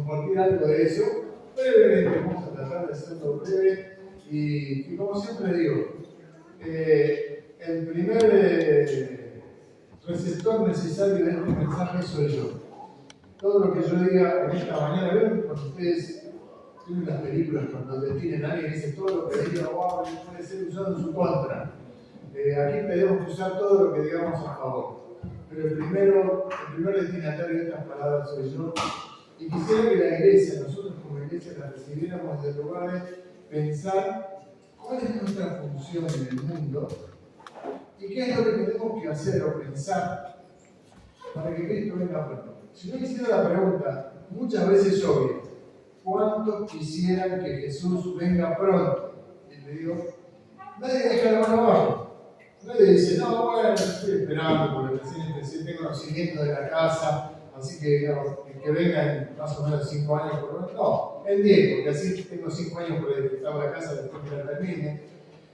compartir algo de eso. Brevemente, vamos a tratar de hacerlo breve. Y como siempre digo, el primer receptor necesario de este mensaje soy yo. Todo lo que yo diga en esta mañana, ven cuando ustedes tienen las películas, cuando detienen a alguien y dicen todo lo que diga, wow, puede ser usado en su contra. Aquí tenemos que usar todo lo que digamos a favor. Pero el primer destinatario de estas palabras soy yo. Y quisiera que la iglesia, nosotros como iglesia, la recibiéramos desde el lugar de pensar cuál es nuestra función en el mundo y qué es lo que tenemos que hacer o pensar para que Cristo venga pronto. Si no hiciera la pregunta, muchas veces obvia, ¿cuántos quisieran que Jesús venga pronto? Y le digo, nadie deja la mano abajo. Nadie dice, no, bueno, estoy esperando porque recién empecé, tengo conocimiento de la casa, así que venga en más o menos 5 años por lo menos. No, en 10, porque así tengo 5 años por disfrutar la casa después que la termine.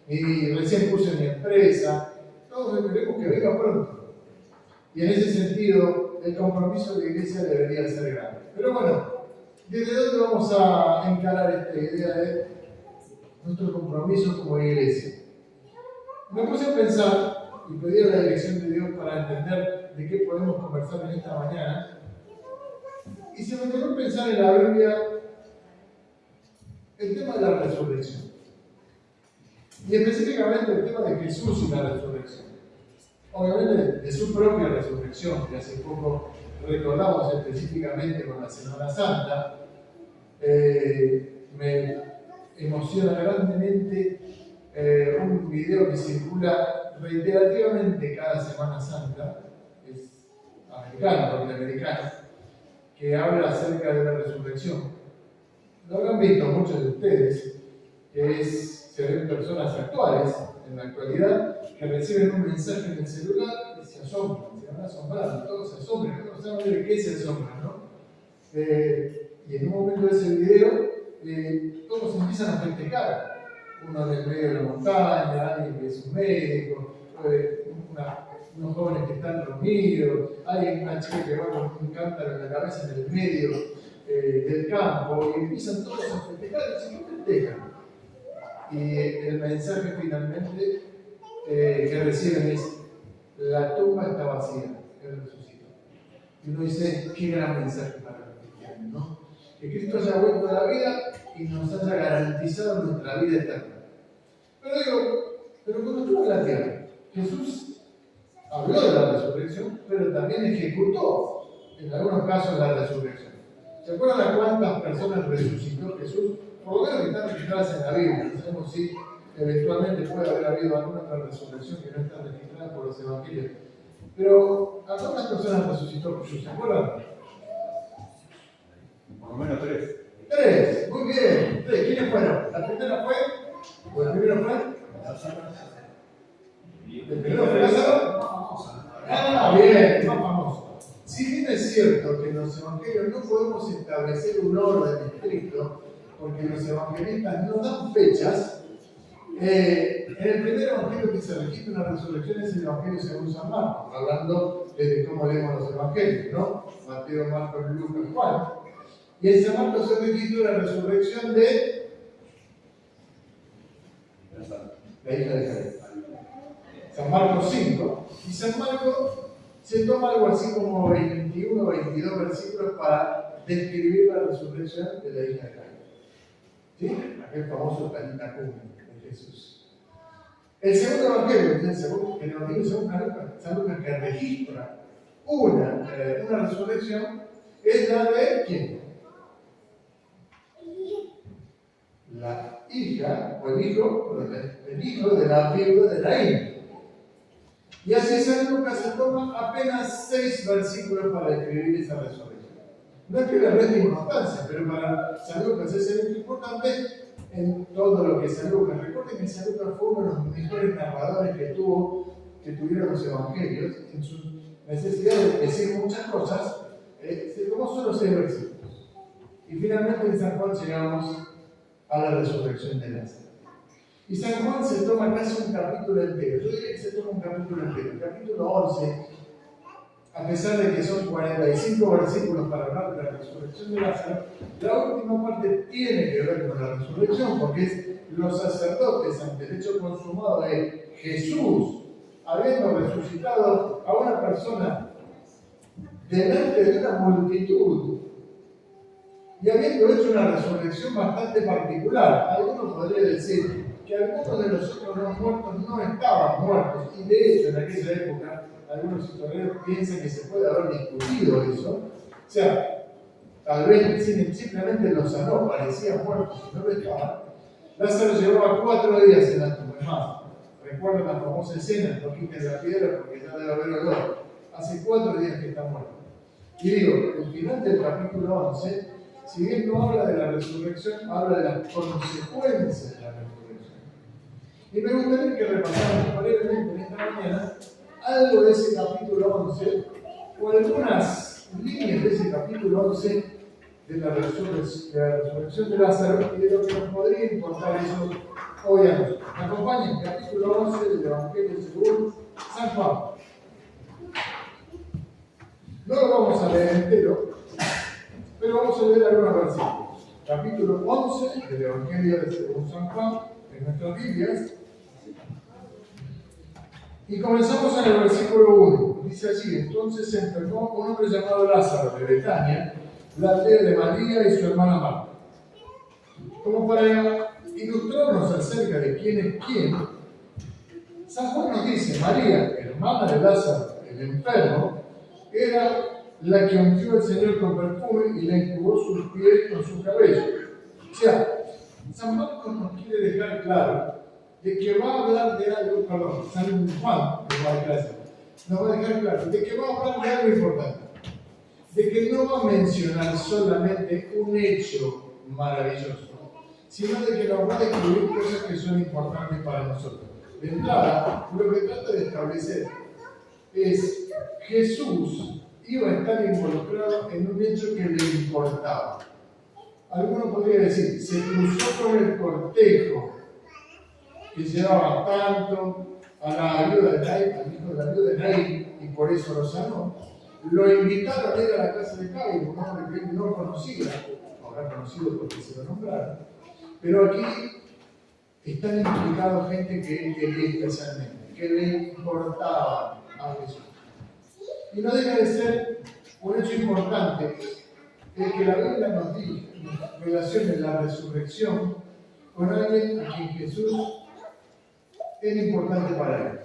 Y recién puse mi empresa. Todos queremos que venga pronto. Y en ese sentido, el compromiso de la iglesia debería ser grande. Pero bueno, ¿desde dónde vamos a encarar esta idea de nuestro compromiso como iglesia? Me puse a pensar y pedí la dirección de Dios para entender de qué podemos conversar en esta mañana. Y se me ocurrió pensar en la Biblia el tema de la resurrección. Y específicamente el tema de Jesús y la resurrección. Obviamente de su propia resurrección, que hace poco recordamos específicamente con la Semana Santa. Me emociona grandemente un video que circula reiterativamente cada Semana Santa, es americano, norteamericano, que habla acerca de la resurrección. Lo habrán visto muchos de ustedes, se ven personas actuales, en la actualidad, que reciben un mensaje en el celular y se asombran, se van asombrando, todos se asombran, no saben de qué se asombran, ¿no? Y en un momento de ese video, todos empiezan a festejar. Uno en el medio de la montaña, alguien que es un médico, unos jóvenes que están dormidos, una chica que va con un cántaro en la cabeza en el medio del campo, y empiezan todos a festejar, y se festejan. Y el mensaje finalmente que reciben es: la tumba está vacía, Él resucitó. Y uno dice, qué gran mensaje para los cristianos, ¿no? Que Cristo haya vuelto a la vida y nos haya garantizado nuestra vida eterna. Pero cuando estuvo en la tierra, Jesús habló de la resurrección, pero también ejecutó, en algunos casos, la resurrección. ¿Se acuerdan a cuántas personas resucitó Jesús? Por lo menos que están registradas en la Biblia. No sabemos si eventualmente puede haber habido alguna otra resurrección que no está registrada por los evangelios. Pero ¿a cuántas personas resucitó Jesús? ¿Se acuerdan? Por lo menos 3. 3, muy bien. 3. ¿Quiénes fueron? La primera fue. ¿O el primero fue? ¿El primero fue Lázaro? Ah, bien, más famoso. Si bien es cierto que en los evangelios no podemos establecer un orden estricto, porque los evangelistas no dan fechas, en el primer evangelio que se registra una resurrección es el evangelio según San Marcos, hablando de cómo leemos los evangelios, ¿no? Mateo, Marcos, Lucas, Juan. Y en San Marcos se registra la resurrección de la hija de Jairo. San Marcos 5. Y San Marcos se toma algo así como 21 o 22 versículos para describir la resurrección de la hija de Jairo. ¿Sí? Aquel famoso Talinacum de Jesús. El segundo evangelio, el evangelio según San Lucas, que registra una resurrección, es la de ¿quién? La hija o el hijo de la viuda de Naín. Y así San Lucas se toma apenas 6 versículos para describir esa resurrección. No es que le reste importancia, pero para San Lucas es el importante en todo lo que San Lucas. Recuerden que San Lucas fue uno de los mejores narradores que tuvieron los evangelios. En su necesidad de decir muchas cosas, se tomó solo 6 versículos. Y finalmente en San Juan llegamos a la resurrección de Lázaro. Y San Juan se toma casi un capítulo entero. Yo diría que se toma un capítulo entero. El capítulo 11 a pesar de que son 45 versículos para hablar de la resurrección de Lázaro, la última parte tiene que ver con la resurrección, porque es los sacerdotes ante el hecho consumado de Jesús, habiendo resucitado a una persona delante de una multitud y habiendo hecho una resurrección bastante particular. Algunos podrían decir que algunos de los otros muertos no estaban muertos, y de hecho en aquella época algunos historiadores piensan que se puede haber discutido eso. O sea, tal vez simplemente los sanó, parecían muertos y no lo estaban. Lázaro llevaba 4 días en la tumba. Es más, recuerda la famosa escena, no quiten la piedra porque ya debe haber olor. Hace 4 días que está muerto. Y digo, el final del capítulo 11, si bien no habla de la resurrección, habla de las consecuencias de la resurrección. Y me gustaría que repasáramos brevemente en esta mañana algo de ese capítulo 11, o algunas líneas de ese capítulo 11 de la resurrección de Lázaro, y de lo que nos podría importar eso hoy a nosotros. Me acompañen, capítulo 11 del Evangelio según San Juan. No lo vamos a leer entero, pero vamos a leer algunos versículos. Capítulo 11 del Evangelio según San Juan, en nuestras Biblias. Y comenzamos en el versículo 1. Dice allí: entonces se enfermó un hombre llamado Lázaro de Betania, la aldea de María y su hermana Marta. Como para ilustrarnos acerca de quién es quién, San Juan nos dice: María, hermana de Lázaro, el enfermo, era la que ungió al Señor con perfume y le enjugó sus pies con su cabello. O sea, San Marcos nos quiere dejar claro de que va a hablar de algo, perdón, San Juan nos va a dejar claro de que va a hablar de algo importante, de que no va a mencionar solamente un hecho maravilloso, sino de que nos va a descubrir cosas que son importantes para nosotros. De entrada, lo que trata de establecer es Jesús iba a estar involucrado en un hecho que le importaba. Alguno podría decir, se cruzó con el cortejo que llevaba tanto a la viuda de Naín, al hijo de la viuda de Naín, y por eso lo sanó. Lo invitaron a ir a la casa de Jairo, un hombre que él no conocía, habrá conocido porque se lo nombraron, pero aquí están implicados gente que él quería especialmente, que le importaba a Jesús. Y no deja de ser un hecho importante el que la Biblia nos relacione la resurrección con alguien a quien Jesús era importante para él.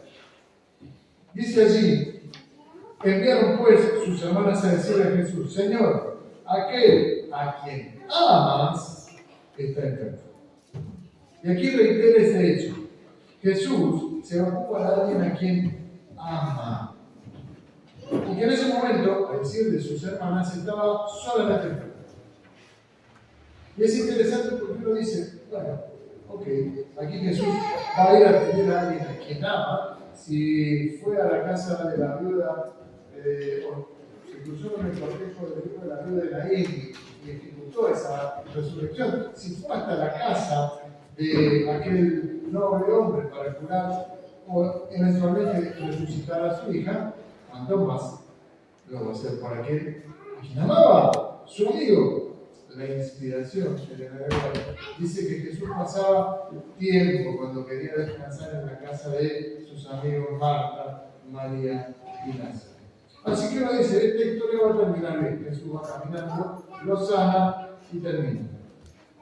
Dice allí: enviaron pues sus hermanas a decirle a Jesús: Señor, aquel a quien amas está enfermo. Y aquí reitera ese hecho. Jesús se ocupa de alguien a quien ama. Y que en ese momento, a decir de sus hermanas, estaba solamente enfermo. Y es interesante porque uno dice, bueno, ok, aquí Jesús va a ir a atender a alguien a quien ama. Si fue a la casa de la viuda, o se cruzó con el cortejo de la viuda de Naín y ejecutó esa resurrección, si fue hasta la casa de aquel noble hombre para curar o eventualmente resucitar a su hija, cuanto más lo va a hacer para aquel a quien amaba, su amigo. La inspiración de la Biblia dice que Jesús pasaba tiempo cuando quería descansar en la casa de sus amigos Marta, María y Lázaro. Así que uno dice, esta historia va a terminar bien. Jesús va caminando, lo sana y termina.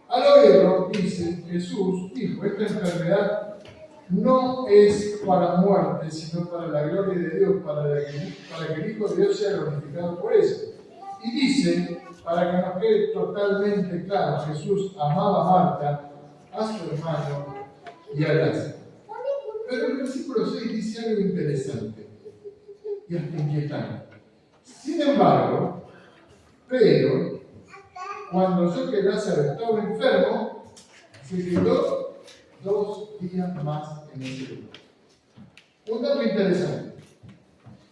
Al oírlo, dice, Jesús dijo: esta enfermedad no es para muerte, sino para la gloria de Dios, para que el Hijo de Dios sea glorificado por eso. Y dice, para que nos quede totalmente claro, Jesús amaba a Marta, a su hermano y a Lázaro. Pero el versículo 6 dice algo interesante y hasta inquietante. Sin embargo, pero, cuando oyó que Lázaro estaba enfermo, se quedó 2 días más en ese lugar. Un dato interesante.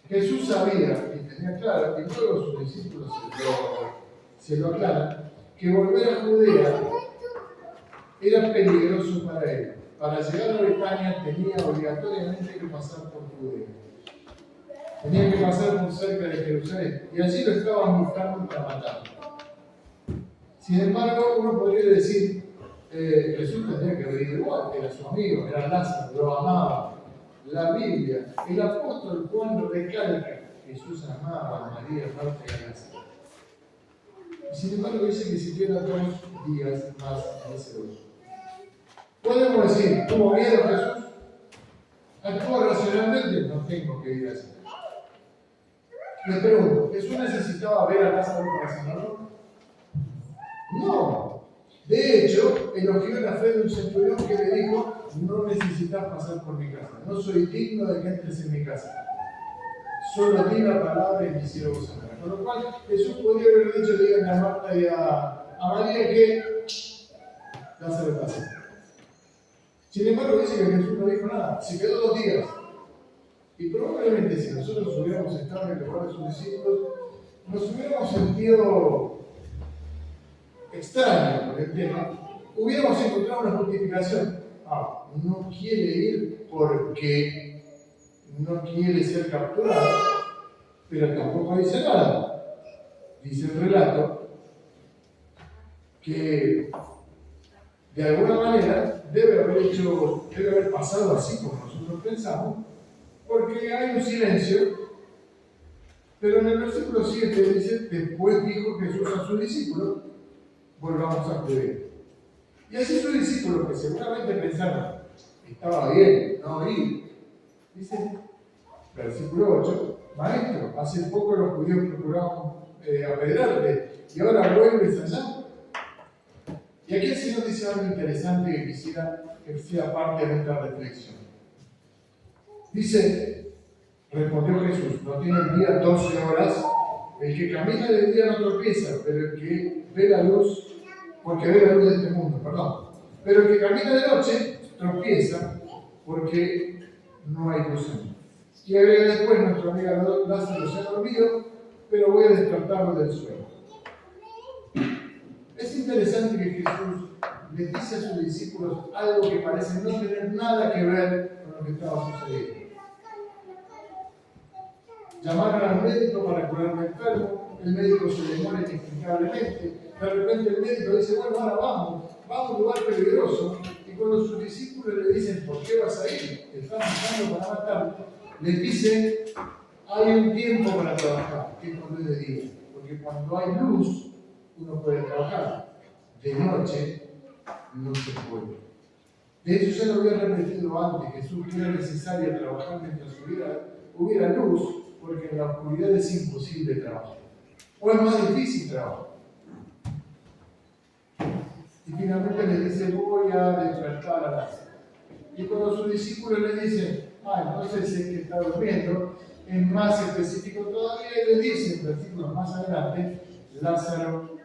Jesús sabía y tenía claro, y luego sus discípulos se lo aclaran, que volver a Judea era peligroso para él. Para llegar a Betania tenía obligatoriamente que pasar por Judea. Tenían que pasar por cerca de Jerusalén y allí lo estaban buscando para matarlo. Sin embargo, uno podría decir, Jesús tendría que haber ido igual, era su amigo, era Lázaro, lo amaba. La Biblia, el apóstol Juan recalca, Jesús amaba a María, Marta y a Lázaro. Y sin embargo dice que si queda 2 días más en ese lugar. Podemos decir, ¿tuvo miedo Jesús? ¿Actuó racionalmente? No tengo que ir así. Me pregunto, ¿Jesús necesitaba ver a Lázaro para sanarlo? No. De hecho, elogió la fe de un centurión que le dijo, no necesitas pasar por mi casa, no soy digno de que entres en mi casa. Solo di la palabra y mi siervo sanará. Con lo cual, Jesús podría haber dicho, díganle a Marta y a María que Lázaro pasó. Sin embargo, dice que Jesús no dijo nada, se quedó 2 días. Y probablemente si nosotros hubiéramos estado en el lugar de sus discípulos, nos hubiéramos sentido extraños por el tema, hubiéramos encontrado una justificación. No quiere ir porque no quiere ser capturado, pero tampoco dice nada. Dice el relato que de alguna manera debe haber pasado así como nosotros pensamos, porque hay un silencio, pero en el versículo 7 dice, después dijo Jesús a sus discípulos, volvamos a Judea. Y así sus discípulos, que seguramente pensaron, estaba bien, no ir, dice, versículo 8, maestro, hace poco los judíos procuraban apedrearte, y ahora vuelves allá. Y aquí el Señor dice algo interesante que quisiera que sea parte de nuestra reflexión. Dice, respondió Jesús, no tiene el día 12 horas, el que camina de día no tropieza, pero el que ve la luz, porque ve la luz de este mundo, pero el que camina de noche tropieza, porque no hay luz en él. Y agrega después, nuestro amigo Lázaro se ha dormido, pero voy a despertarlo del sueño. Es interesante que Jesús les dice a sus discípulos algo que parece no tener nada que ver con lo que estaba sucediendo. Llamaron al médico para curar al enfermo, el médico se demora inexplicablemente, de repente el médico dice, bueno, ahora vamos a un lugar peligroso, y cuando sus discípulos le dicen, ¿por qué vas a ir? Te están buscando para matar, les dice, hay un tiempo para trabajar, que es cuando es de día, porque cuando hay luz, uno puede trabajar, de noche no se puede. De hecho, ya lo había repetido antes, Jesús que era necesario trabajar mientras hubiera luz, porque en la oscuridad es imposible trabajar. O es más difícil trabajar. Y finalmente le dice, voy a despertar a Lázaro. Y cuando sus discípulos le dicen, entonces es que está durmiendo, es más específico todavía, y le dice, en versículos más adelante, Lázaro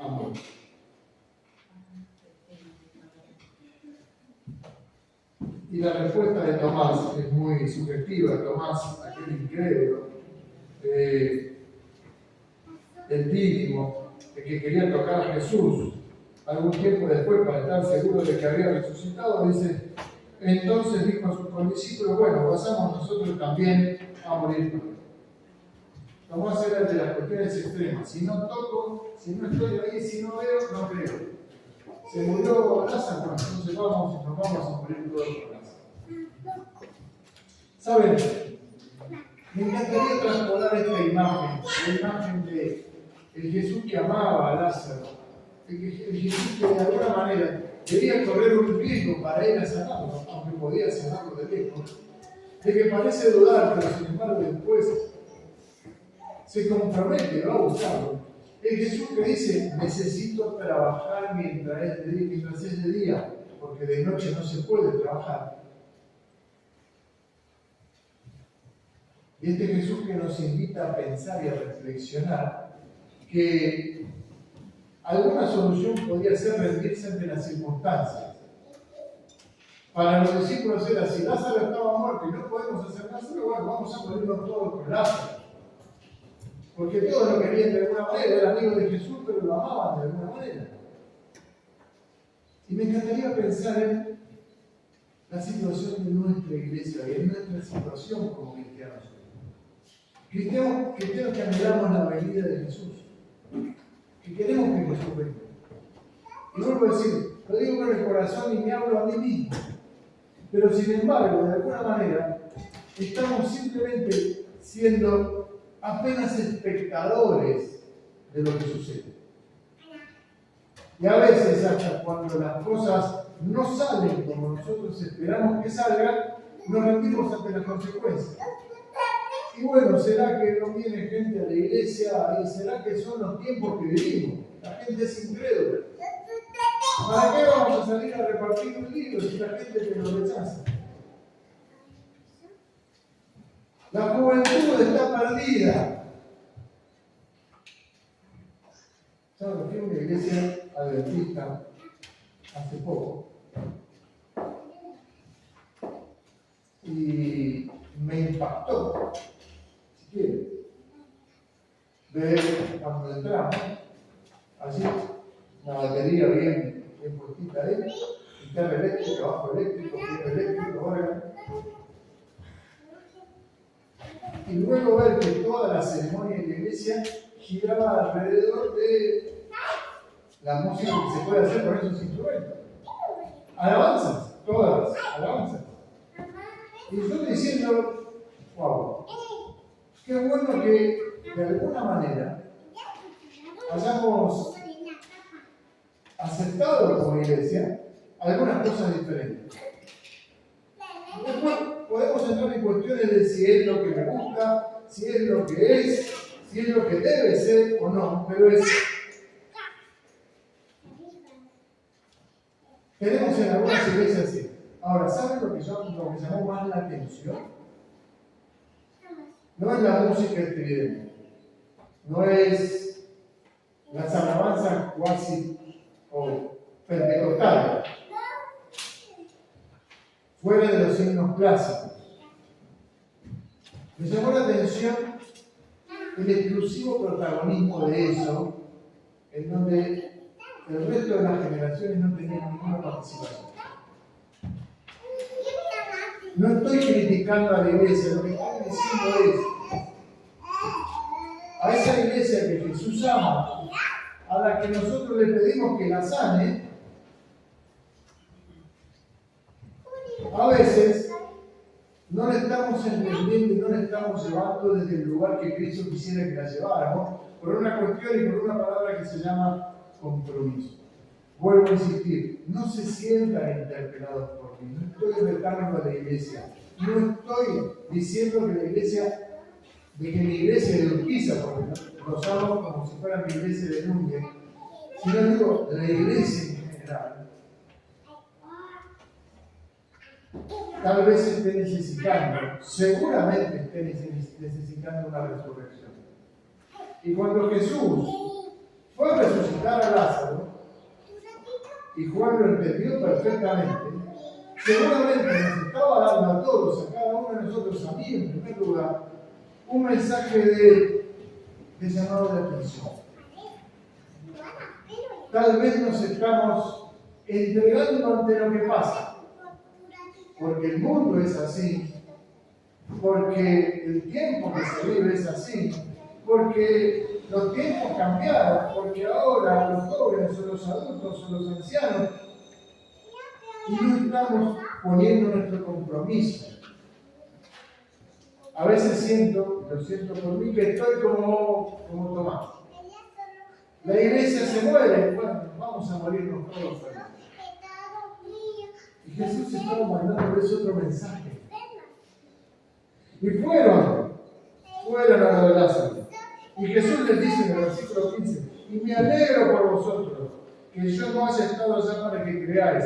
ha muerto. Y la respuesta de Tomás es muy subjetiva. Tomás, aquel incrédulo, el Dídimo, el que quería tocar a Jesús, algún tiempo después para estar seguro de que había resucitado, dice, entonces dijo a sus condiscípulos, bueno, pasamos nosotros también a morir. Tomás era de las cuestiones extremas. Si no toco, si no estoy ahí, si no veo, no creo. Se murió Lázaro, entonces nos vamos a morir todos por Lázaro. ¿Saben? Me encantaría trasladar esta imagen, la imagen de el Jesús que amaba a Lázaro, el Jesús que de alguna manera quería correr un riesgo para ir a sanarlo, aunque podía sanarlo de lejos, de que parece dudar, pero sin embargo después se compromete, va a buscarlo. El Jesús que dice, necesito trabajar mientras es de día, porque de noche no se puede trabajar. Y este Jesús que nos invita a pensar y a reflexionar que alguna solución podría ser rendirse ante las circunstancias. Para los discípulos era, si Lázaro estaba muerto y no podemos hacer nada, bueno, vamos a morirnos todos con Lázaro. Porque todos lo querían de alguna manera, eran amigos de Jesús, pero lo amaban de alguna manera. Y me encantaría pensar en la situación de nuestra iglesia y en nuestra situación como cristianos. Cristianos que anhelamos la venida de Jesús, que queremos que Jesús venga. Y vuelvo a decir, lo digo con el corazón y me hablo a mí mismo. Pero sin embargo, de alguna manera, estamos simplemente siendo apenas espectadores de lo que sucede. Y a veces, hasta cuando las cosas no salen como nosotros esperamos que salgan, nos rendimos ante las consecuencias. Y bueno, ¿será que no viene gente a la iglesia? ¿Y será que son los tiempos que vivimos? La gente es incrédula. ¿Para qué vamos a salir a repartir un libro si la gente te lo rechaza? La juventud está perdida. ¿Saben? Fui a una iglesia adventista hace poco y me impactó, si quieren, ver cuando entramos, así, una batería bien puestita ahí, guitarra eléctrica, bajo eléctrico, piano eléctrico, órgano. Y luego ver que toda la ceremonia de la iglesia giraba alrededor de la música que se puede hacer con esos instrumentos. Alabanzas, todas, alabanzas. Y yo estoy diciendo, wow, qué bueno que de alguna manera hayamos aceptado como iglesia algunas cosas diferentes. Después podemos entrar en cuestiones de si es lo que me gusta, si es lo que es, si es lo que debe ser o no, pero es. Tenemos en algunas iglesias así. Ahora, ¿saben lo que llamó más la atención? No es la música estridente, no es las alabanzas cuasi o pentecostales, fuera de los himnos clásicos. Me llamó la atención el exclusivo protagonismo de eso, en donde el resto de las generaciones no tenían ninguna participación. No estoy criticando a la iglesia, lo que estoy diciendo es a esa iglesia que Jesús ama, a la que nosotros le pedimos que la sane, a veces no la estamos entendiendo y no la estamos llevando desde el lugar que Cristo quisiera que la lleváramos, por una cuestión y por una palabra que se llama compromiso. Vuelvo a insistir, no se sientan interpelados por mí, no estoy retando a la iglesia, no estoy diciendo que la iglesia, de que mi iglesia de Urquiza, porque los amo como si fuera mi iglesia de Núñez, sino digo, la iglesia en general, tal vez esté necesitando, seguramente esté necesitando una resurrección. Y cuando Jesús fue a resucitar a Lázaro, y Juan lo entendió perfectamente, seguramente nos estaba dando a todos, a cada uno de nosotros, a mí en primer lugar, un mensaje de llamado de atención. Tal vez nos estamos entregando ante lo que pasa, porque el mundo es así, porque el tiempo que se vive es así, porque los tiempos cambiaron, porque ahora los jóvenes o los adultos o los ancianos, y no estamos poniendo nuestro compromiso. A veces siento, lo siento por mí, que estoy como Tomás. La iglesia se muere, bueno, vamos a morirnos todos. Y Jesús estaba mandándoles otro mensaje. Y fueron a lo de Lázaro. Y Jesús les dice en el versículo 15, y me alegro por vosotros, que yo no haya estado allá para que creáis.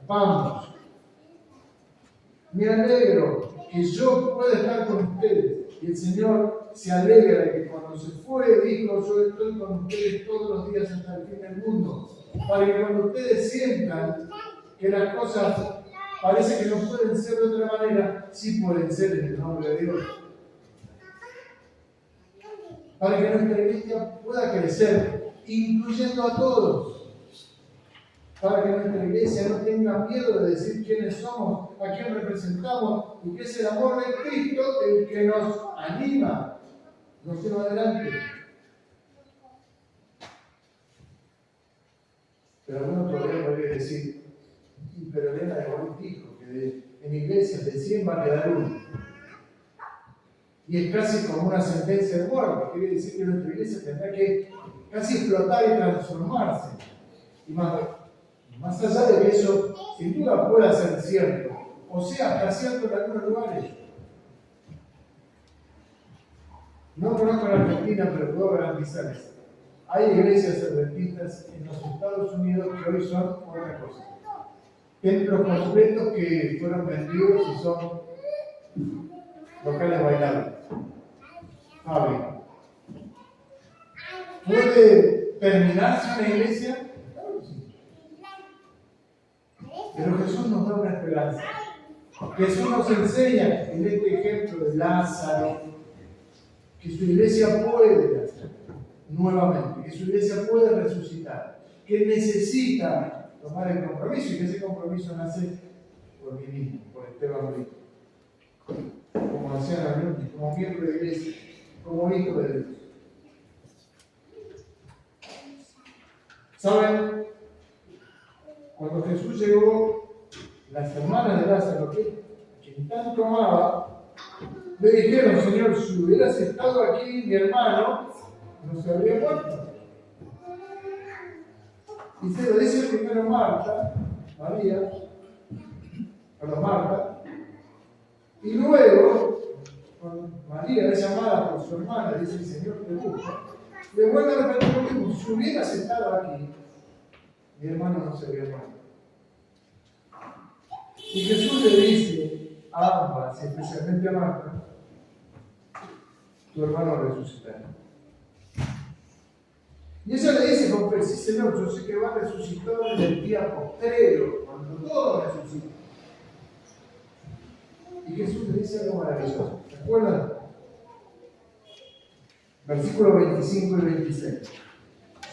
Vamos. Me alegro que yo pueda estar con ustedes. Y el Señor se alegra de que cuando se fue, dijo, yo estoy con ustedes todos los días hasta el fin del mundo. Para que cuando ustedes sientan que las cosas parece que no pueden ser de otra manera, sí pueden ser en el nombre de Dios. Para que nuestra iglesia pueda crecer, incluyendo a todos. Para que nuestra iglesia no tenga miedo de decir quiénes somos, a quién representamos, y que es el amor de Cristo el que nos anima no se va adelante. Pero algunos todavía podría decir, pero Elena de Boris dijo que en iglesias de 100 va a quedar uno. Y es casi como una sentencia de muerte. Quiere decir que nuestra iglesia tendrá que casi explotar y transformarse. Y más allá de que eso sin duda pueda ser cierto, o sea, está cierto en algunos lugares. No conozco la Argentina, pero puedo garantizarles. Hay iglesias adventistas en los Estados Unidos que hoy son otra cosa. Templos completos que fueron vendidos y son locales bailables. Fábrica. ¿Puede terminarse una iglesia? Claro que sí. Pero Jesús nos da una esperanza. Jesús nos enseña en este ejemplo de Lázaro que su iglesia puede nacer nuevamente, que su iglesia puede resucitar, que necesita tomar el compromiso y que ese compromiso nace por mí mismo, por Esteban Brito, como decían algunos, como miembro de iglesia, como hijo de Dios. ¿Saben? Cuando Jesús llegó, las hermanas de Lázaro, quien tanto amaba, le dijeron: Señor, si hubieras estado aquí, mi hermano no se habría muerto. Y se lo dice primero Marta, y luego, cuando María es llamada por su hermana, dice: el Señor te busca, le vuelve a repetir lo mismo: si hubieras estado aquí, mi hermano no se habría muerto. Y Jesús le dice a ambas, especialmente a Marta: tu hermano resucitará. Y ella le dice con fe: sí, Señor, yo sé que va a resucitar en el día postrero, cuando todo resucite. Y Jesús le dice algo maravilloso. ¿Se acuerdan? Versículos 25 y 26.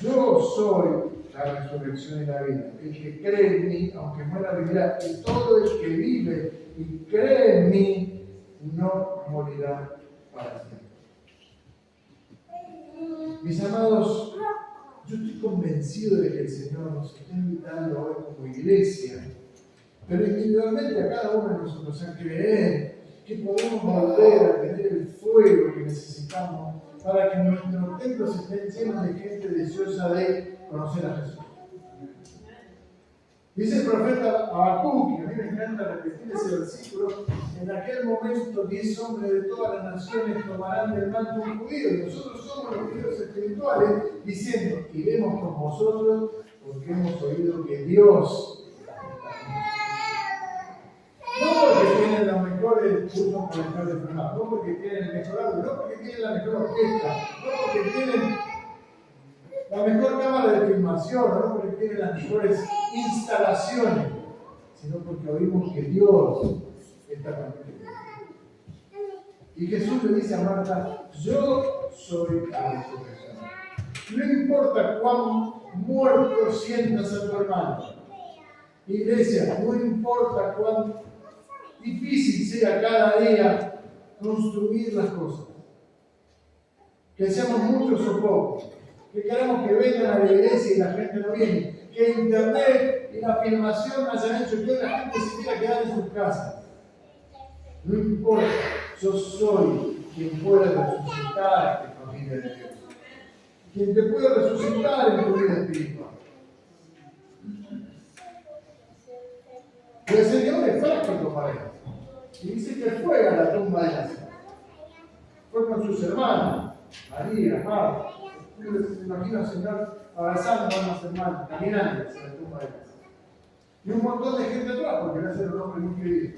Yo soy la resurrección y la vida. El que cree en mí, aunque muera, vivirá. Y todo el que vive y cree en mí, no morirá para siempre. Mis amados, yo estoy convencido de que el Señor nos está invitando hoy como iglesia, pero individualmente a cada uno de nosotros, a creer que podemos volver a tener el fuego que necesitamos para que nuestros templos estén llenos de gente deseosa de conocer a Jesús. Dice el profeta Habacuc, que a mí me encanta repetir ese versículo: en aquel momento 10 hombres de todas las naciones tomarán del manto un judío, y nosotros somos los judíos espirituales, diciendo: iremos con vosotros porque hemos oído que Dios está con nosotros. No porque tienen los mejores cursos para estar enfermados, no porque tienen el mejor audio, no porque tienen la mejor orquesta, no porque tienen la mejor cámara de filmación, no porque tienen las mejores instalaciones, sino porque oímos que Dios está con nosotros. Y Jesús le dice a Marta: yo soy la resurrección. No importa cuán muerto sientas a tu hermano. Iglesia, no importa cuán difícil sea cada día construir las cosas. Que seamos muchos o pocos. Que queremos que vengan a la iglesia y la gente no viene. Que internet y la filmación hayan hecho que la gente se quiera quedar en sus casas. No importa, yo soy quien puede resucitar en familia de Dios. Quien te puede resucitar en tu vida espiritual. Y el Señor es práctico para él. Y dice que fue a la tumba de Lázaro. Fue con sus hermanos, María, Marta. Yo me imagino al Señor abrazando a los hermanos, caminando hacia la tumba de Lázaro. Y un montón de gente atrás, porque Lázaro era un hombre muy querido.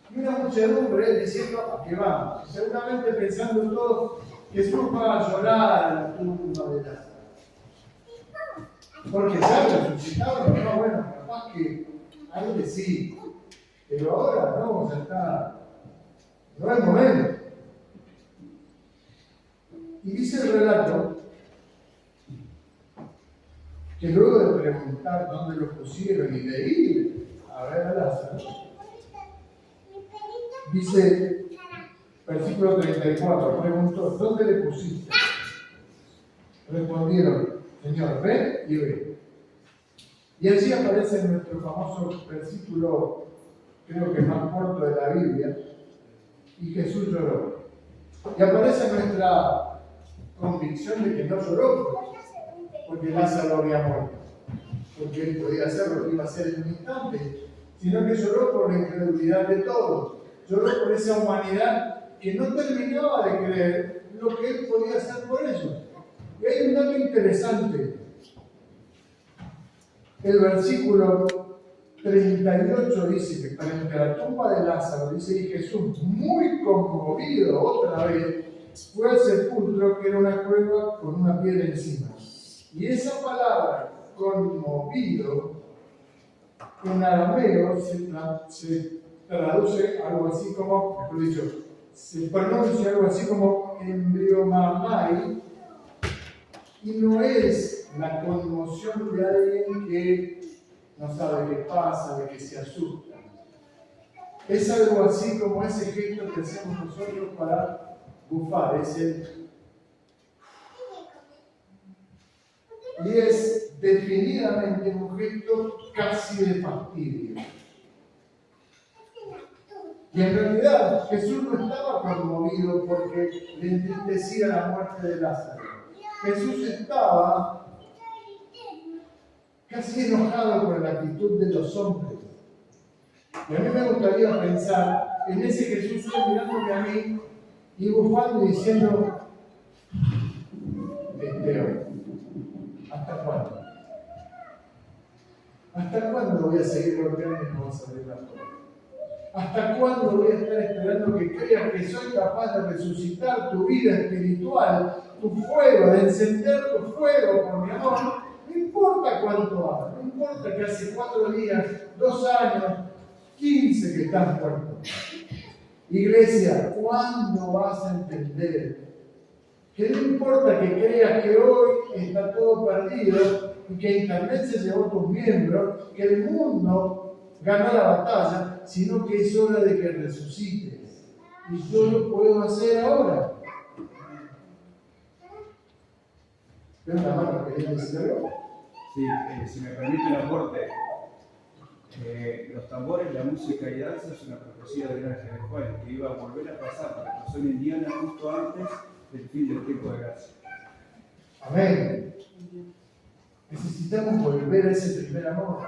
Y una muchedumbre diciendo: ¿a qué vamos? Seguramente pensando todos: Jesús va a llorar a la tumba de Lázaro. Porque ya resucitado, no, bueno, capaz que algo que sí. Pero ahora no, ya está. No es momento. Y dice el relato que luego de preguntar dónde lo pusieron y de ir a ver a Lázaro, dice Versículo 34, preguntó, ¿dónde le pusiste? Respondieron, Señor, ven y ve. Y allí aparece nuestro famoso versículo, creo que más corto de la Biblia, y Jesús lloró. Y aparece nuestra convicción de que no lloró porque Lázaro había muerto, porque él podía hacer lo que iba a hacer en un instante, sino que lloró por la incredulidad de todos, lloró por esa humanidad que no terminaba de creer lo que él podía hacer por ellos. Y hay un dato interesante. El versículo 38 dice que frente a la tumba de Lázaro, dice, y Jesús, muy conmovido otra vez, fue al sepulcro, que era una cueva con una piedra encima. Y esa palabra, conmovido, en arameo se traduce algo así como, mejor dicho, se pronuncia algo así como embriomamai, y no es la conmoción de alguien que no sabe qué pasa, de que se asusta. Es algo así como ese gesto que hacemos nosotros para bufar, y es definidamente un gesto casi de fastidio. Y en realidad Jesús no estaba conmovido porque le entristecía la muerte de Lázaro. Jesús estaba casi enojado con la actitud de los hombres. Y a mí me gustaría pensar en ese Jesús mirándome a mí y bufando y diciendo, Leo, ¿hasta cuándo? ¿Hasta cuándo voy a seguir golpeando y no vas a abrir la puerta? ¿Hasta cuándo voy a estar esperando que creas que soy capaz de resucitar tu vida espiritual, tu fuego, de encender tu fuego por mi amor? No importa cuánto haga, no importa que hace 4 días, 2 años, 15 que estás muerto. Iglesia, ¿cuándo vas a entender que no importa que creas que hoy está todo perdido y que Internet se llevó tus miembros, que el mundo ganó la batalla, sino que es hora de que resucites? Y yo lo puedo hacer ahora. ¿Ven la mano que viene decir algo? Sí, si me permite un aporte. Los tambores, la música y danza es una profecía del ángel de Juan, que iba a volver a pasar, porque pasó en Indiana justo antes del fin del tiempo de gracia. Amén. Necesitamos volver a ese primer amor.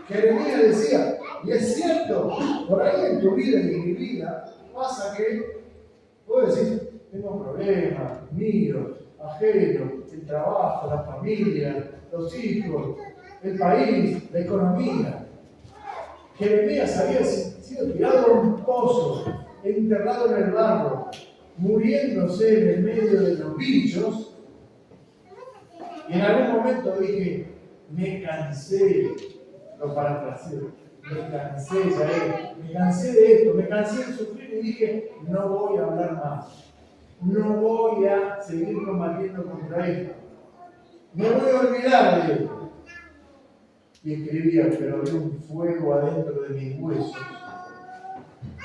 Jeremías decía, y es cierto, por ahí en tu vida y en mi vida pasa que, puedo decir, tengo problemas, míos, ajenos, el trabajo, la familia, los hijos, el país, la economía. Jeremías había sido tirado a un pozo, enterrado en el barro, muriéndose en el medio de los bichos, y en algún momento dije, me cansé, lo parafraseo, me cansé de esto, me cansé de sufrir y dije, no voy a hablar más, no voy a seguir combatiendo contra esto, me voy a olvidar de esto. Y escribía, pero había un fuego adentro de mis huesos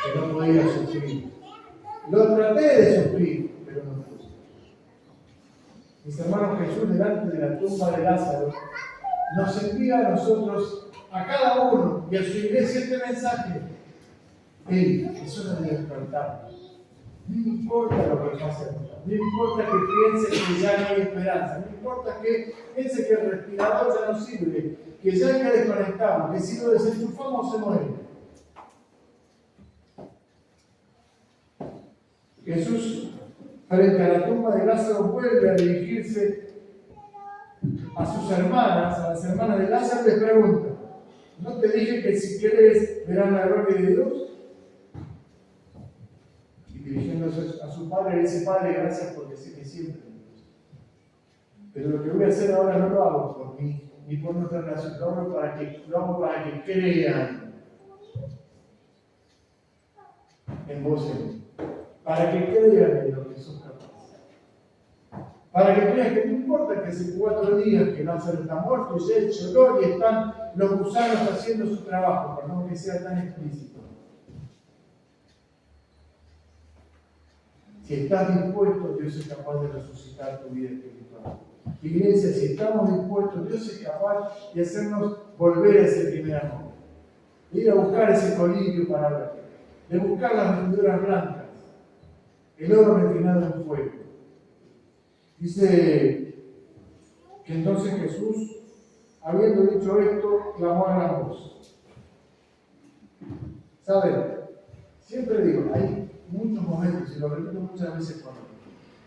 que no podía sufrir. Lo traté de sufrir, pero no pude. Mis hermanos, Jesús delante de la tumba de Lázaro nos envía a nosotros, a cada uno y a su iglesia, este mensaje. Es hora de despertar. No importa lo que pase ahora, no importa que piense que ya no hay esperanza, no importa que piense que el respirador ya no sirve, que ya hay que desconectarlo, que si lo desenchufamos se muere. Jesús, frente a la tumba de Lázaro, vuelve a dirigirse a sus hermanas, a las hermanas de Lázaro, y les pregunta, ¿no te dije que si quieres verán la gloria de Dios? Y dirigiéndose a su padre, le dice, Padre, gracias porque sé que siempre me gusta. Pero lo que voy a hacer ahora no lo hago por mí, ni por nuestra relación, lo hago para que crean en vos, para que crean en lo que sos capaz. Para que crean que no importa que hace 4 días que Lázaro está muerto, y ya el lloró y están los gusanos haciendo su trabajo, perdón que sea tan explícito. Si estás dispuesto, Dios es capaz de resucitar tu vida espiritual. Iglesia, si estamos dispuestos, Dios es capaz de hacernos volver a ese primer amor. De ir a buscar ese colirio para ver, de buscar las venduras blancas, el oro refinado en fuego. Dice que entonces Jesús, habiendo dicho esto, clamó a gran voz. ¿Saben? Siempre digo, hay muchos momentos, y lo repito muchas veces con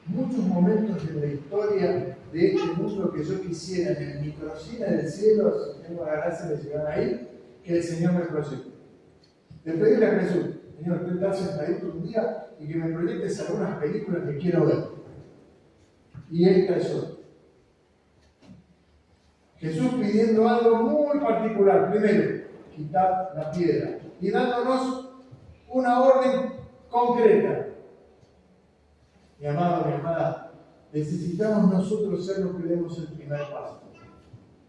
muchos momentos en la historia de este mundo que yo quisiera en el microcine del cielo, si tengo la gracia de llegar ahí, que el Señor me proyecte. De pedirle a Jesús, Señor, tú estás sentadito un día y que me proyectes algunas películas que quiero ver. Y esta es otra. Jesús pidiendo algo muy particular. Primero, quitar la piedra y dándonos una orden concreta. Mi amado, mi amada, necesitamos nosotros ser los que demos el primer paso.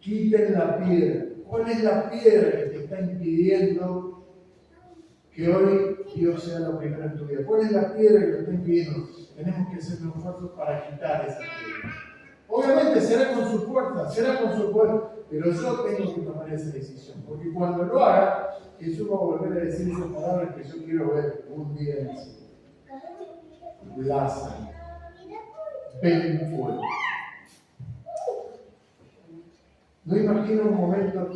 Quiten la piedra. ¿Cuál es la piedra que te está impidiendo que hoy Dios sea lo primero en tu vida? ¿Cuál es la piedra que te está impidiendo? Tenemos que hacer un esfuerzo para quitar esa piedra. Obviamente será con su fuerza, pero yo tengo que tomar esa decisión. Porque cuando lo haga, Jesús va a volver a decir esas palabras que yo quiero ver un día en el cielo. Lázaro, ven fuera. No imagino un momento,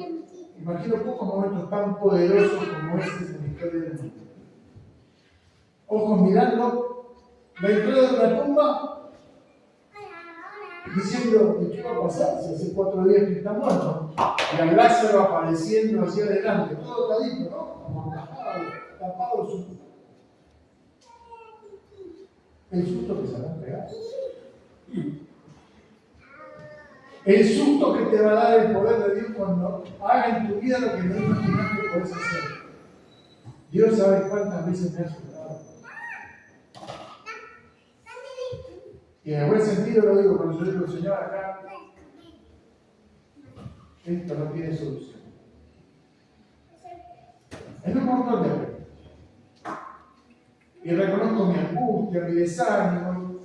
imagino pocos momentos tan poderosos como este en la historia del mundo. Ojos mirando la entrada de una tumba, diciendo, ¿qué va a pasar si hace 4 días que está muerto? Y a Lázaro apareciendo hacia adelante, todo tadito, ¿no? Como tapado su... El susto que se va a pegar. El susto que te va a dar el poder de Dios cuando haga en tu vida lo que no imaginas que puedes hacer. Dios sabe cuántas veces me ha asustado. Y en el buen sentido lo digo, cuando yo digo, Señor, acá, esto no tiene solución. En un montón de veces. Y reconozco mi angustia, mi desánimo.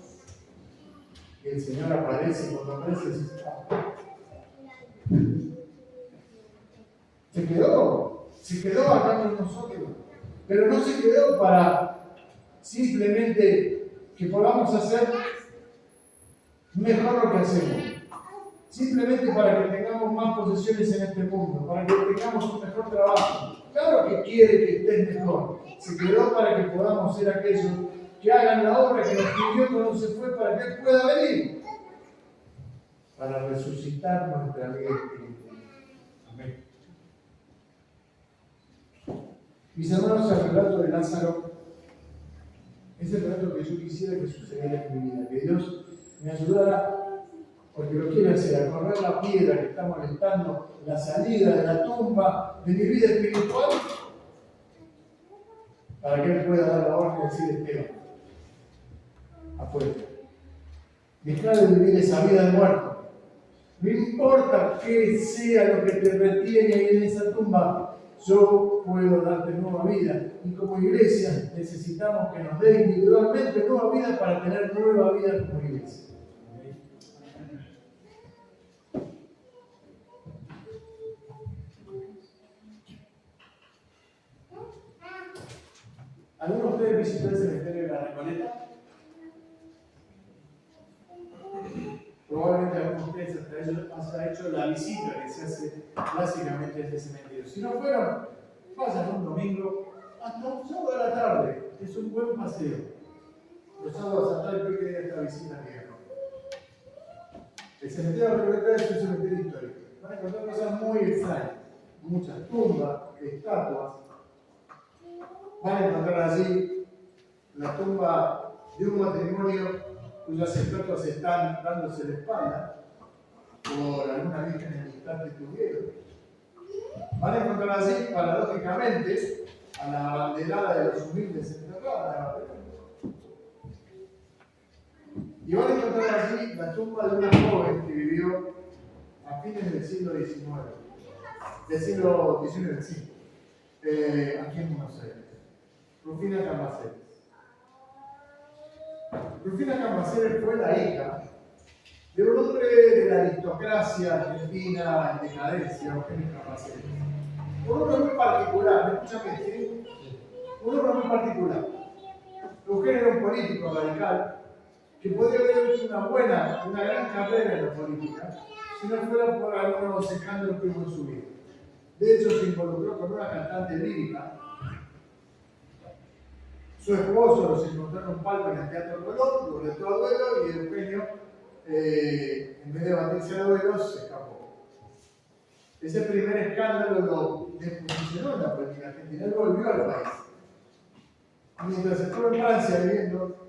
Y el Señor aparece y cuando aparece dice, se quedó acá con nosotros. Pero no se quedó para simplemente que podamos hacer mejor lo que hacemos. Simplemente para que tengamos más posesiones en este mundo, para que tengamos un mejor trabajo. Claro que quiere que estés mejor. Se quedó para que podamos ser aquellos que hagan la obra que nos pidió cuando se fue para que Él pueda venir. Para resucitar nuestra vida espiritual. Amén. Mis hermanos, el relato de Lázaro es el relato que yo quisiera que sucediera en mi vida. Que Dios me ayudara, porque lo quiere hacer, a correr la piedra que está molestando la salida de la tumba de mi vida espiritual, para que Él pueda dar la orden y decir, Esteban, afuera. Deja de vivir esa vida de muerto. No importa qué sea lo que te retiene ahí en esa tumba, yo puedo darte nueva vida. Y como iglesia necesitamos que nos dé individualmente nueva vida para tener nueva vida como iglesia. ¿Alguno de ustedes visitó el cementerio de la Recoleta? Probablemente algunos de ustedes haya hecho la visita que se hace clásicamente en este cementerio. Si no fueron, pasan un domingo hasta un sábado de la tarde. Es un buen paseo. Los sábados a la tarde creo que hay esta visita que hago. El cementerio de la Recoleta es un cementerio histórico. Van a encontrar cosas muy extrañas. Muchas tumbas, estatuas. Van a encontrar allí la tumba de un matrimonio cuyas estatuas están dándose la espalda por alguna virgen en el instante que tuvieron. Van a encontrar allí, paradójicamente, a la abanderada de los humildes enterrada. Y van a encontrar allí la tumba de una joven que vivió a fines del siglo XIX, del siglo XIX, sí, aquí en Buenos Aires. Rufina Cambaceres. Rufina Cambaceres fue la hija de un hombre de la aristocracia argentina en decadencia, Eugenio Cambaceres. Un hombre muy particular, ¿me escuchan bien? ¿Sí? Un hombre muy particular. Eugenio era un político radical que podría haber hecho una gran carrera en la política si no fuera por algunos escándalos que hubo en su vida. De hecho, se involucró con una cantante lírica. Su esposo los encontró en un palco en el Teatro Colón, lo retó a duelo y Eugenio, en vez de batirse a duelos, se escapó. Ese primer escándalo lo desposicionó en la política argentina, él volvió al país. Mientras estuvo en Francia viviendo,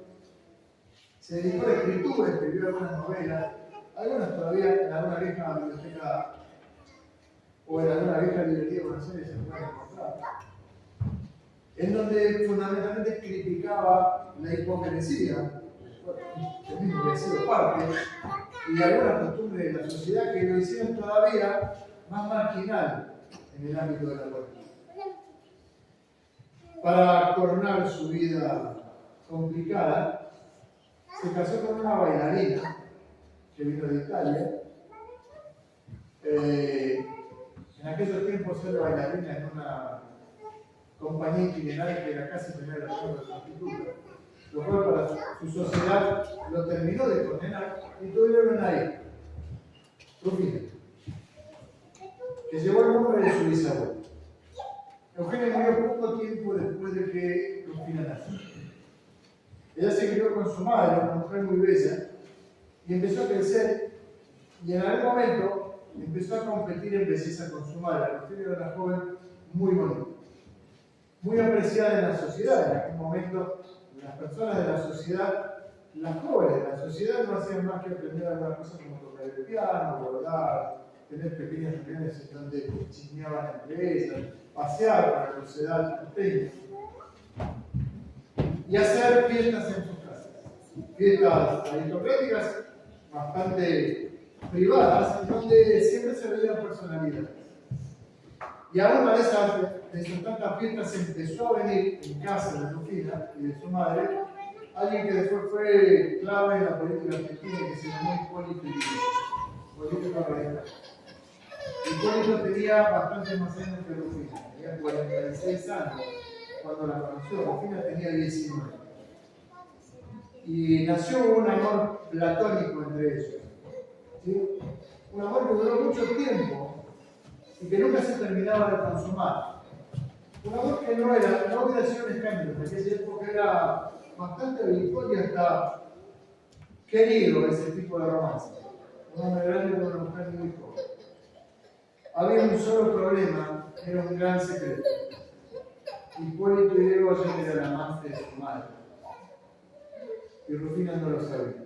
se dedicó a la escritura, escribió algunas novelas, algunas todavía en alguna vieja biblioteca o en alguna vieja librería de Buenos Aires se pueden encontrar, en donde fundamentalmente criticaba la hipocresía, el mismo que ha sido parte, y algunas costumbres de la sociedad que lo hicieron todavía más marginal en el ámbito de la política. Para coronar su vida complicada, se casó con una bailarina que vino de Italia. En aquellos tiempos ser bailarina en una compañía itinerante que era casi primera de prostituta, lo cual para su sociedad lo terminó de condenar y tuvieron una hija, Rufina, que llevó el nombre de su bisabuelo. Eugenio murió poco tiempo después de que Rufina nació. Ella se crió con su madre, una mujer muy bella, y empezó a crecer, y en algún momento empezó a competir en belleza con su madre. Rufina era una joven muy bonita, muy apreciada en la sociedad. En aquel momento, las personas de la sociedad, las jóvenes de la sociedad, no hacían más que aprender algunas cosas como tocar el piano, bordar, tener pequeñas reuniones en donde chismeaban entre ellas, pasear por la sociedad porteña y hacer fiestas en sus casas. Fiestas aristocráticas bastante privadas, en donde siempre se veían personalidades. Y a una de esas tantas fiestas empezó a venir en casa de Rufina y de su madre alguien que después fue clave en la política argentina, que se llamó Hipólito Yrigoyen, político radical. Hipólito tenía bastante más años que Rufina, tenía 46 años cuando la conoció. Rufina tenía 19. Y nació un amor platónico entre ellos. ¿Sí? Un amor que duró mucho tiempo y que nunca se terminaba de consumar. Un amor que no hubiera sido un escándalo, en aquella época era bastante habitual y hasta querido ese tipo de romance. Un hombre grande con una mujer muy joven. Había un solo problema, era un gran secreto. Hipólito Yrigoyen era el amante de su madre. Y Rufina no lo sabía.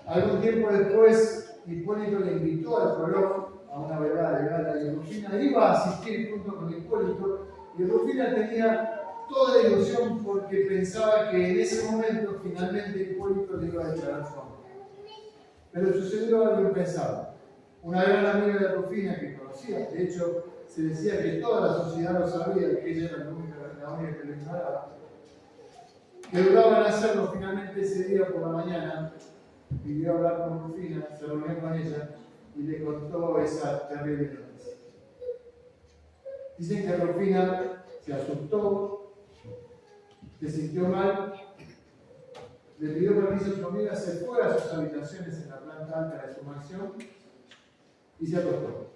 Algún tiempo después, Hipólito le invitó al Colón a una velada de gala y Rufina iba a asistir junto con Hipólito, y Rufina tenía toda la ilusión porque pensaba que en ese momento finalmente Hipólito le iba a declarar su amor. Pero sucedió algo impensado. Una gran amiga de Rufina que conocía, de hecho se decía que toda la sociedad lo sabía, que ella era la única que lo ignoraba, que dudaba en hacerlo. Finalmente ese día por la mañana pidió hablar con Rufina, se reunió con ella y le contó esa terrible noticia. Dicen que Rufina se asustó, se sintió mal, le pidió permiso a su amiga, se fue a sus habitaciones en la planta alta de su mansión y se acostó.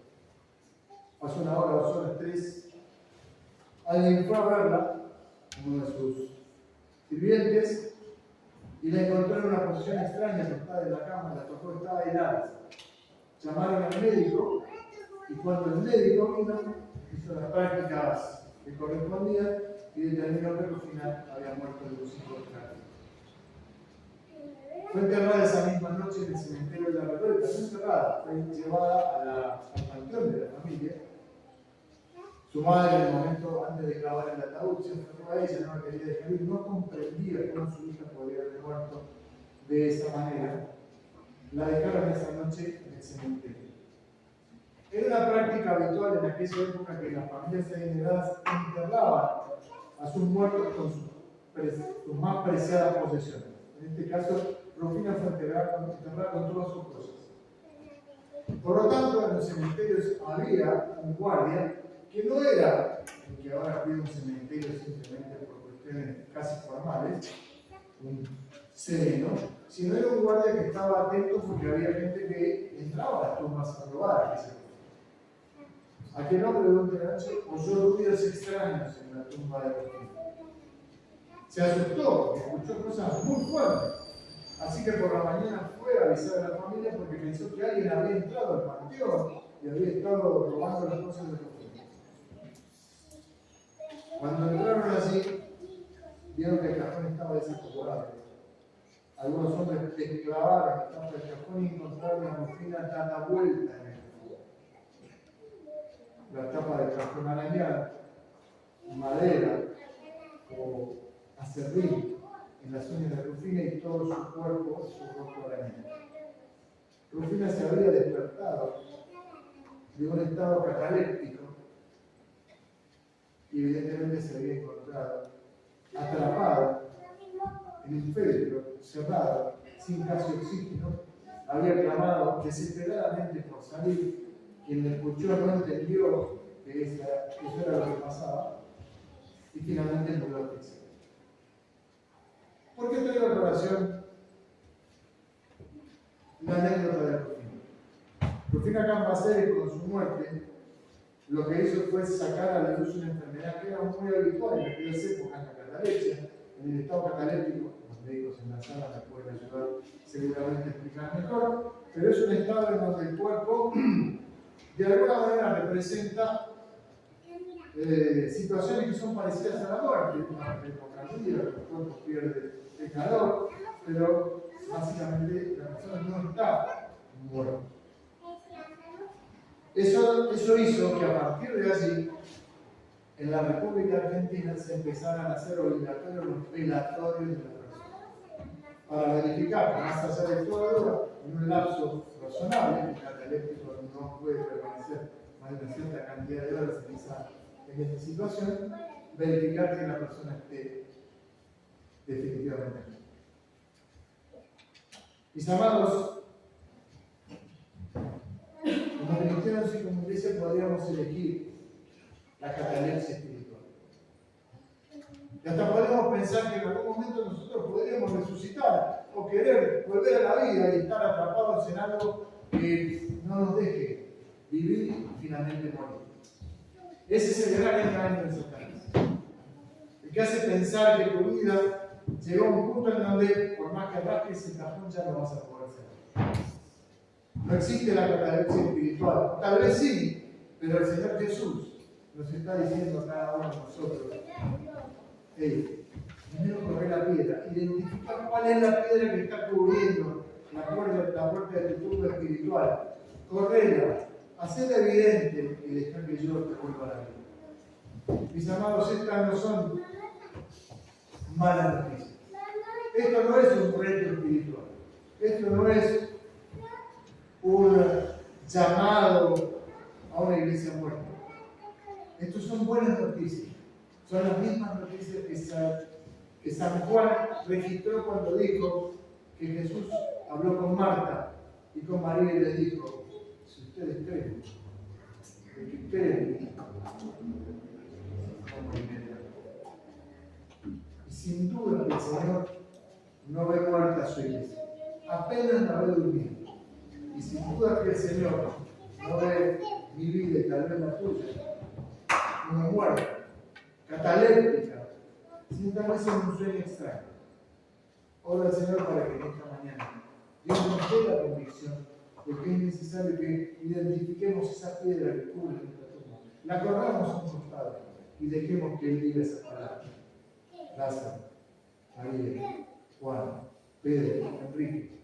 Pasó 1 hora, 2 horas, 3. Alguien fue a verla, uno de sus sirvientes, y la encontró en una posición extraña, acostada en la cama, la tocó, estaba helada. Llamaron al médico, y cuando el médico vino, hizo las prácticas que correspondían y determinó que Rufina había muerto de un ciclo cardíaco. Fue enterrada esa misma noche en el cementerio de la Recoleta, no enterrada, fue llevada al panteón de la familia. Su madre, en el momento antes de clavar el ataúd, se enfrentó a ella, no la quería dejar ir, no comprendía cómo su hija podía haber muerto de esa manera. La dejaron esa noche en el cementerio. Era una práctica habitual en aquella época que las familias adineradas enterraban a sus muertos más preciadas posesiones. En este caso, Rufina fue enterrada con todas sus cosas. Por lo tanto, en los cementerios había un guardia que no era el que ahora pide un cementerio simplemente por cuestiones casi formales, un sereno, sino era un guardia que estaba atento porque había gente que entraba a las tumbas a robar. Aquel hombre durante la noche oyó ruidos extraños en la tumba de Rufina. Se asustó porque escuchó cosas muy fuertes. Así que por la mañana fue a avisar a la familia porque pensó que alguien había entrado al panteón y había estado robando las cosas de Rufina. Cuando entraron allí, vieron que el cajón estaba desacomodado. Algunos hombres excavaron la tapa del cajón y encontraron a Rufina dada vuelta en el cajón. La tapa del cajón arañada, madera o acerrín en las uñas de Rufina y todo su cuerpo, su rostro arañado. Rufina se había despertado de un estado cataléptico y evidentemente se había encontrado atrapada en un féretro, cerrado, sin casi oxígeno. Había clamado desesperadamente por salir. Quien le escuchó no entendió que eso era lo que pasaba y finalmente murió al principio. ¿Por qué traigo a colación la anécdota de Rufina? Rufina Cambaceres, con su muerte, lo que hizo fue sacar a la luz una enfermedad que era muy habitual en aquellas épocas, en la catalepsia, en el estado cataléptico. Los médicos en la sala me pueden ayudar seguramente a explicar mejor, pero es un estado en donde el cuerpo de alguna manera representa situaciones que son parecidas a la muerte, una hipocondría, el cuerpo pierde el calor, pero básicamente la persona no está muerta. Eso hizo que a partir de allí, en la República Argentina se empezaran a hacer obligatorios los velatorios de la persona, para verificar, más allá de todo, en un lapso razonable, el cataléptico no puede permanecer más de una cierta cantidad de horas en esa situación, verificar que la persona esté definitivamente aquí. Mis amados, como cristianos y como iglesia podríamos elegir la catalepsia espiritual. Y hasta podríamos pensar que en algún momento nosotros podríamos resucitar o querer volver a la vida y estar atrapados en algo que no nos deje vivir y finalmente morir. Ese es el gran engaño de Satanás. El que hace pensar que tu vida llegó a un punto en donde, por más que rasques el cajón, ya no vas a poder hacerlo. No existe la catalepsia espiritual. Tal vez sí, pero el Señor Jesús nos está diciendo a cada uno de nosotros: hey, primero corre la piedra, identifica cuál es la piedra que está cubriendo la puerta de tu tumba espiritual. Correla, hacela evidente y deja que yo te vuelva a la vida. Mis amados, estas no son malas noticias. Esto no es un reto espiritual. Esto no es un llamado a una iglesia muerta. Estos son buenas noticias. Son las mismas noticias que San Juan registró cuando dijo que Jesús habló con Marta y con María y les dijo: si ustedes creen, el que cree en mí, no morirá. Y sin duda que el Señor no ve muerta a su iglesia, apenas la ve durmiendo. Y sin duda que el Señor no ve mi vida y tal vez la tuya, una muerte, cataléptica, sino tal vez en un sueño extraño. Ora al Señor para que en esta mañana Dios nos dé la convicción de que es necesario que identifiquemos esa piedra que cubre nuestra tumba, la corramos a un costado y dejemos que Él diga esa palabra. Lázaro, María, Juan, Pedro, Enrique.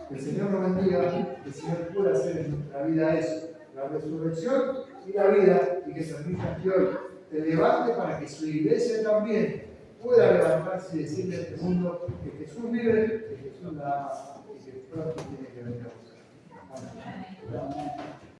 Que el Señor nos bendiga, que el Señor pueda hacer en nuestra vida eso, la resurrección y la vida, y que permita que hoy te levante para que su iglesia también pueda levantarse y decirle a este mundo que Jesús vive, que Jesús la ama y que pronto tiene que venir a buscar. Amén.